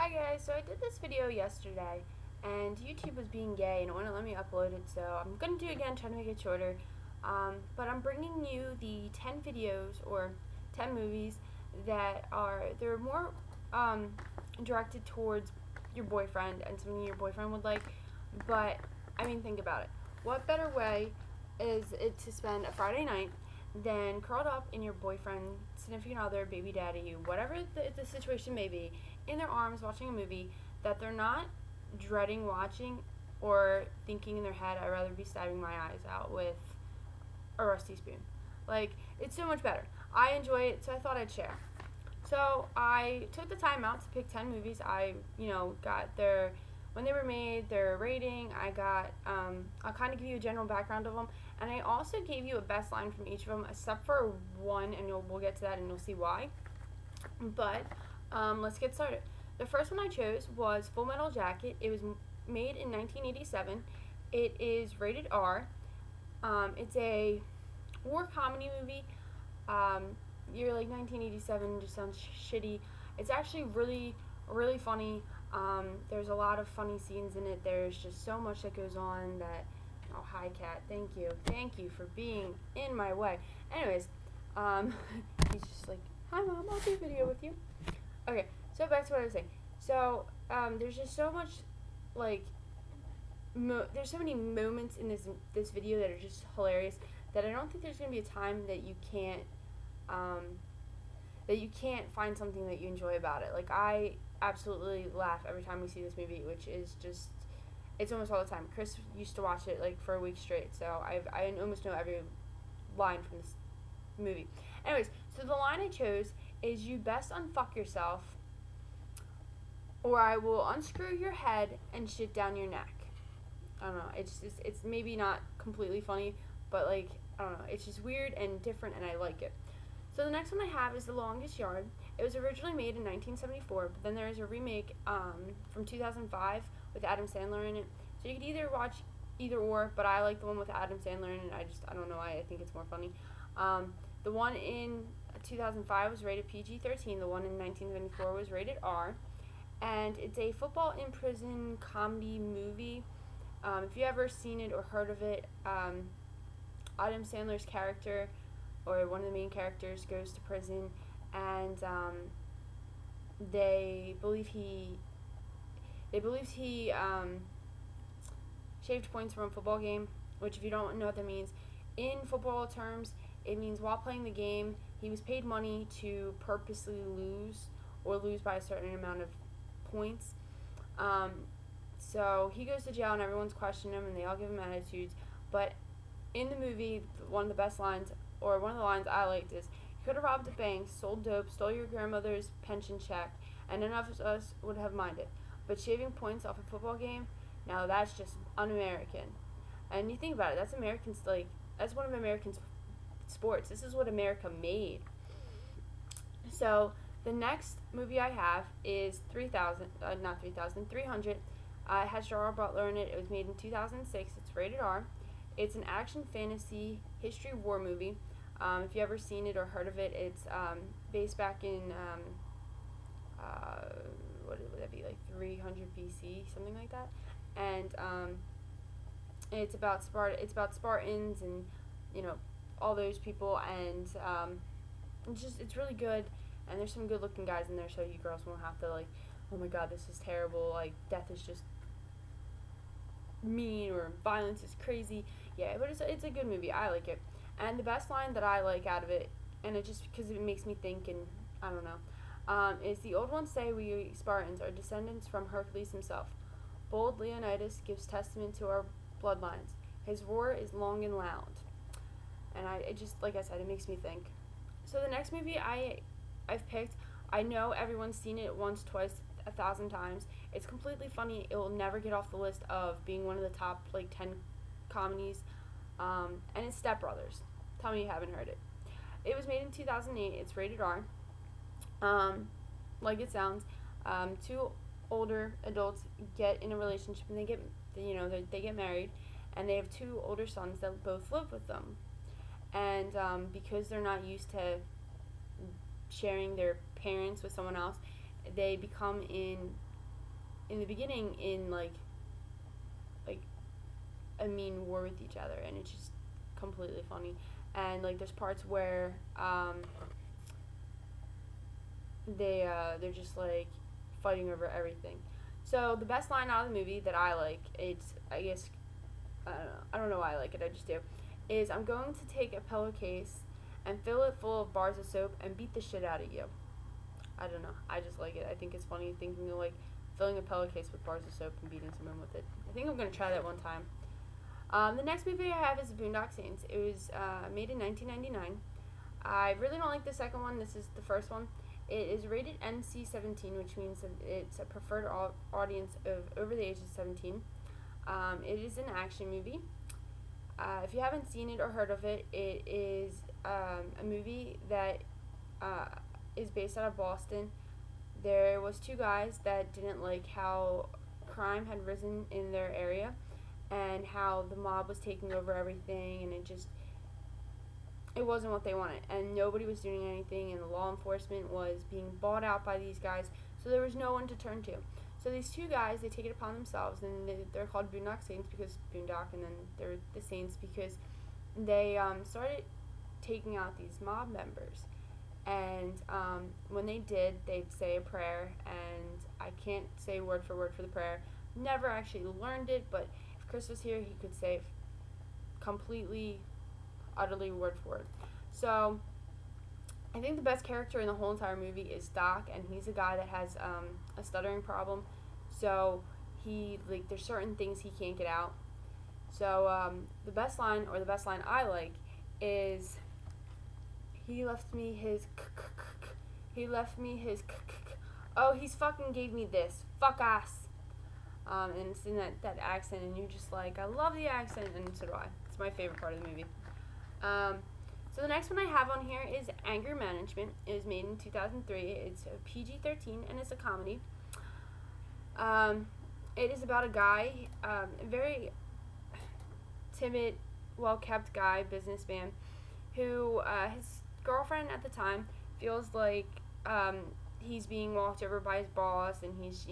Hi guys, so I did this video yesterday and YouTube was being gay and it wouldn't let me upload it, so I'm going to do it again, trying to make it shorter. But I'm bringing you the 10 videos or 10 movies that they're more directed towards your boyfriend and something your boyfriend would like. But, I mean, think about it. What better way is it to spend a Friday night than curled up in your boyfriend, significant other, baby daddy, whatever the situation may be, in their arms watching a movie that they're not dreading watching or thinking in their head, I'd rather be stabbing my eyes out with a rusty spoon. Like, it's so much better. I enjoy it, so I thought I'd share. So I took the time out to pick 10 movies. I, got when they were made, their rating. I'll kind of give you a general background of them. And I also gave you a best line from each of them, except for one, and we'll get to that and you'll see why. But let's get started. The first one I chose was Full Metal Jacket. It was made in 1987. It is rated R. It's a war comedy movie. Year like 1987 just sounds shitty. It's actually really, really funny. There's a lot of funny scenes in it. There's just so much that goes on that. Oh, hi, cat. Thank you for being in my way. Anyways, he's just like, hi, mom. I'll do a video with you. Okay, so back to what I was saying. So there's just so much, like, there's so many moments in this video that are just hilarious that I don't think there's gonna be a time that you can't find something that you enjoy about it. Like, I absolutely laugh every time we see this movie, which is just, it's almost all the time. Chris used to watch it like for a week straight, so I almost know every line from this movie. Anyways, so the line I chose is, "You best unfuck yourself, or I will unscrew your head and shit down your neck." I don't know. It's maybe not completely funny, but like, I don't know. It's just weird and different, and I like it. So the next one I have is The Longest Yard. It was originally made in 1974, but then there is a remake from 2005 with Adam Sandler in it. So you could either watch either or, but I like the one with Adam Sandler in it. I don't know why. I think it's more funny. The one in 2005 was rated PG-13. The one in 1974 was rated R. And it's a football in prison comedy movie. If you ever seen it or heard of it, Adam Sandler's character, or one of the main characters, goes to prison, and they believe he shaved points from a football game, which, if you don't know what that means, in football terms, it means while playing the game, he was paid money to purposely lose, or lose by a certain amount of points. So he goes to jail and everyone's questioning him and they all give him attitudes. But in the movie, one of the best lines, or one of the lines I liked, is, "You could have robbed a bank, sold dope, stole your grandmother's pension check, and none of us would have minded. But shaving points off a football game, now that's just un-American." And you think about it, that's that's one of American sports. This is what America made. So the next movie I have is 300. It has Gerard Butler in it. It was made in 2006. It's rated R. It's an action fantasy history war movie. If you ever seen it or heard of it, it's based back in what would that be, like 300 BC, something like that. And it's about Spartans and all those people, and it's really good. And there's some good looking guys in there, so you girls won't have to like, oh my god, this is terrible, like death is just mean or violence is crazy. Yeah, but it's a good movie. I like it. And the best line that I like out of it, and it just because it makes me think, and I don't know, is, "The old ones say we Spartans are descendants from Hercules himself. Bold Leonidas gives testament to our bloodlines. His roar is long and loud." And it just, like I said, it makes me think. So the next movie I've picked, I know everyone's seen it once, twice, 1,000 times. It's completely funny. It will never get off the list of being one of the top 10 comedies. And it's Step Brothers. Tell me you haven't heard it. It was made in 2008. It's rated R. Like it sounds. Two older adults get in a relationship and they get married, and they have two older sons that both live with them. And because they're not used to sharing their parents with someone else, they become in in the beginning in like a mean war with each other, and it's just completely funny. And like there's parts where they're just like fighting over everything. So the best line out of the movie that I like, it's I guess I don't know why I like it, I just do, is I'm going to take a pillowcase and fill it full of bars of soap and beat the shit out of you. I don't know. I just like it. I think it's funny thinking of like filling a pillowcase with bars of soap and beating someone with it. I think I'm gonna try that one time. The next movie I have is Boondock Saints. It was made in 1999. I really don't like the second one. This is the first one. It is rated NC-17, which means that it's a preferred audience of over the age of 17. It is an action movie. If you haven't seen it or heard of it, it is a movie that is based out of Boston. There was two guys that didn't like how crime had risen in their area and how the mob was taking over everything, and it wasn't what they wanted, and nobody was doing anything, and the law enforcement was being bought out by these guys, so there was no one to turn to. So these two guys, they take it upon themselves, and they're called Boondock Saints because Boondock, and then they're the Saints because they started taking out these mob members. And when they did, they'd say a prayer, and I can't say word for the prayer. Never actually learned it, but if Chris was here, he could say it completely, utterly word for word. So I think the best character in the whole entire movie is Doc, and he's a guy that has a stuttering problem. So there's certain things he can't get out. So the best line I like is, he left me his oh, he's fucking gave me this fuck ass. And it's in that accent, and you're just like, I love the accent, and so do I. It's my favorite part of the movie. So the next one I have on here is Anger Management. It was made in 2003. It's a PG-13, and it's a comedy. It is about a guy, a very timid, well-kept guy, businessman, who his girlfriend at the time feels like he's being walked over by his boss, and he's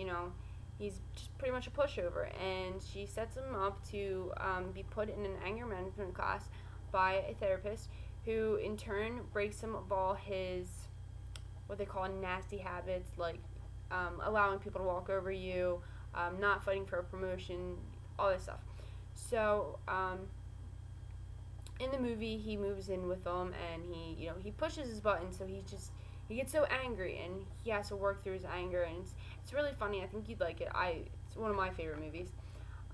just pretty much a pushover, and she sets him up to be put in an anger management class by a therapist, who in turn breaks him of all his what they call nasty habits, like allowing people to walk over you, not fighting for a promotion, all this stuff. So in the movie, he moves in with them, and he pushes his button, so he gets so angry, and he has to work through his anger, and it's really funny. I think you'd like it. It's one of my favorite movies.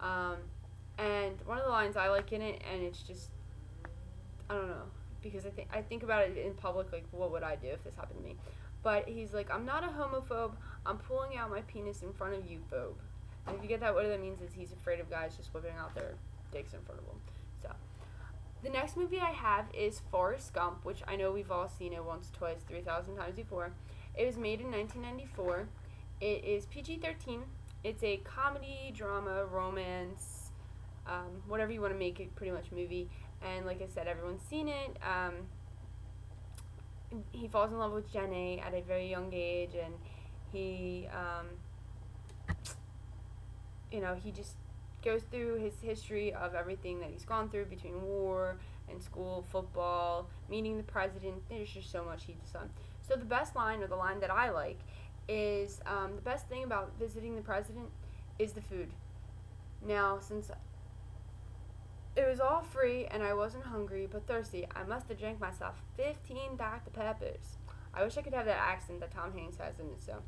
And one of the lines I like in it, and it's just, I don't know, because I think about it in public, like, what would I do if this happened to me? But he's like, I'm not a homophobe, I'm pulling out my penis in front of you, phobe. And if you get that, what that means is he's afraid of guys just whipping out their dicks in front of him. So the next movie I have is Forrest Gump, which I know we've all seen it once, twice, 3,000 times before. It was made in 1994. It is PG-13. It's a comedy, drama, romance, whatever you want to make it, pretty much movie. And like I said, everyone's seen it. He falls in love with Jenny at a very young age, and he just goes through his history of everything that he's gone through between war and school, football, meeting the president. There's just so much he's done. So the best line, or the line that I like, is the best thing about visiting the president is the food. Now, since it was all free and I wasn't hungry but thirsty, I must have drank myself 15 Dr. Peppers. I wish I could have that accent that Tom Hanks has in it. So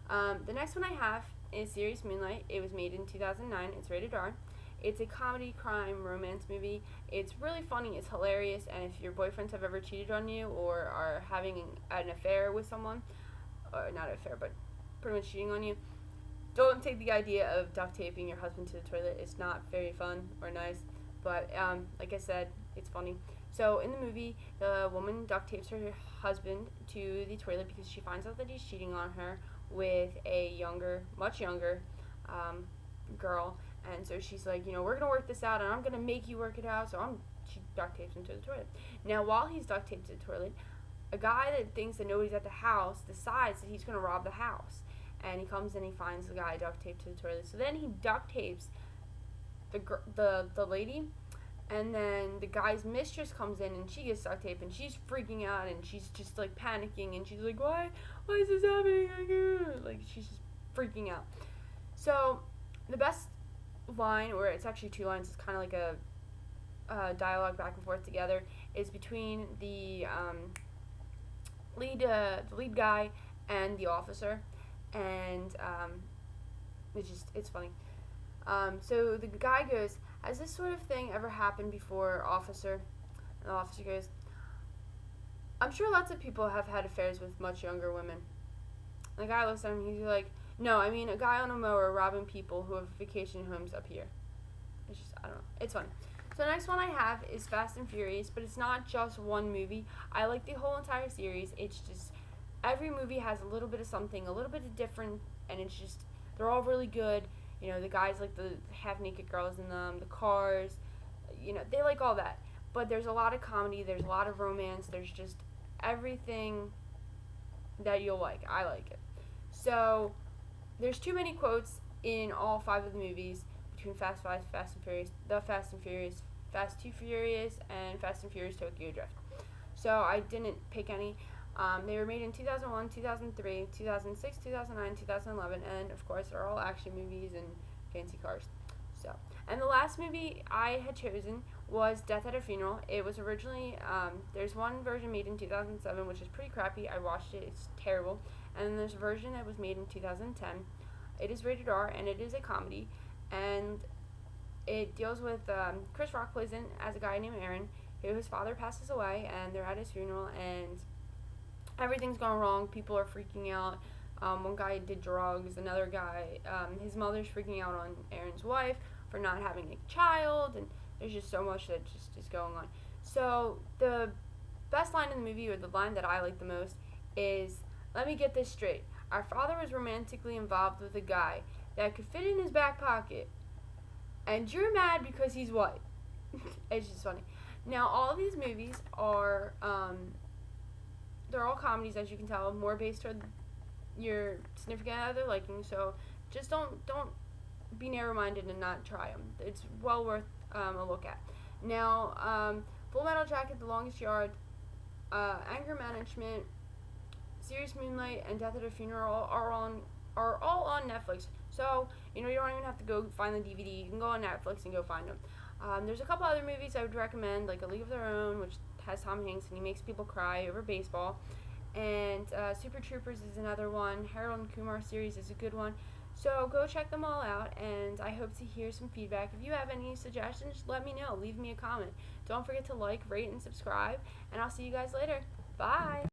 the next one I have is series Moonlight. It was made in 2009. It's rated R. It's a comedy, crime, romance movie. It's really funny. It's hilarious. And if your boyfriends have ever cheated on you or are having an affair with someone, or not an affair, but pretty much cheating on you, don't take the idea of duct taping your husband to the toilet. It's not very fun or nice. But like I said, it's funny. So in the movie, the woman duct tapes her husband to the toilet because she finds out that he's cheating on her with a much younger girl. And so she's like, we're going to work this out, and I'm going to make you work it out. So she duct tapes him to the toilet. Now, while he's duct taped to the toilet, a guy that thinks that nobody's at the house decides that he's going to rob the house. and he comes and he finds the guy duct taped to the toilet. So then he duct tapes the lady, and then the guy's mistress comes in and she gets duct taped and she's freaking out and she's just like panicking and she's like, why is this happening again? Like, she's just freaking out. So the best line, or it's actually two lines, it's kind of like a dialogue back and forth together, is between the lead guy and the officer, and it's funny. So the guy goes, has this sort of thing ever happened before, officer? And the officer goes, I'm sure lots of people have had affairs with much younger women. And the guy looks at him, he's like, no, I mean a guy on a mower robbing people who have vacation homes up here. It's just, I don't know, it's funny. So the next one I have is Fast and Furious, but it's not just one movie. I like the whole entire series. It's just, every movie has a little bit of something, a little bit of different, and it's just, they're all really good. You know, the guys like the half-naked girls in them, the cars, you know, they like all that. But there's a lot of comedy, there's a lot of romance, there's just everything that you'll like. I like it. So there's too many quotes in all 5 of the movies between Fast 5, Fast and Furious, The Fast and Furious, Fast 2 Furious, and Fast and Furious Tokyo Drift. So I didn't pick any. They were made in 2001, 2003, 2006, 2009, 2011, and of course they're all action movies and fancy cars. So, and the last movie I had chosen was Death at a Funeral. It was originally, there's one version made in 2007, which is pretty crappy. I watched it, it's terrible. And then there's a version that was made in 2010. It is rated R, and it is a comedy, and it deals with, Chris Rock plays in as a guy named Aaron, whose father passes away, and they're at his funeral, and everything's gone wrong. People are freaking out. One guy did drugs. Another guy, his mother's freaking out on Aaron's wife for not having a child, and there's just so much that just is going on. So the best line in the movie, or the line that I like the most, is, let me get this straight. Our father was romantically involved with a guy that could fit in his back pocket, and you're mad because he's white. It's just funny. Now, all of these movies are, they're all comedies, as you can tell, more based toward your significant other liking, so just don't be narrow-minded and not try them. It's well worth a look at. Now, Full Metal Jacket, The Longest Yard, Anger Management, Serious Moonlight, and Death at a Funeral are all on Netflix. So, you know, you don't even have to go find the DVD. You can go on Netflix and go find them. There's a couple other movies I would recommend, like A League of Their Own, which has Tom Hanks, and he makes people cry over baseball. And Super Troopers is another one. Harold and Kumar series is a good one. So go check them all out, and I hope to hear some feedback. If you have any suggestions, let me know. Leave me a comment. Don't forget to like, rate, and subscribe, and I'll see you guys later. Bye!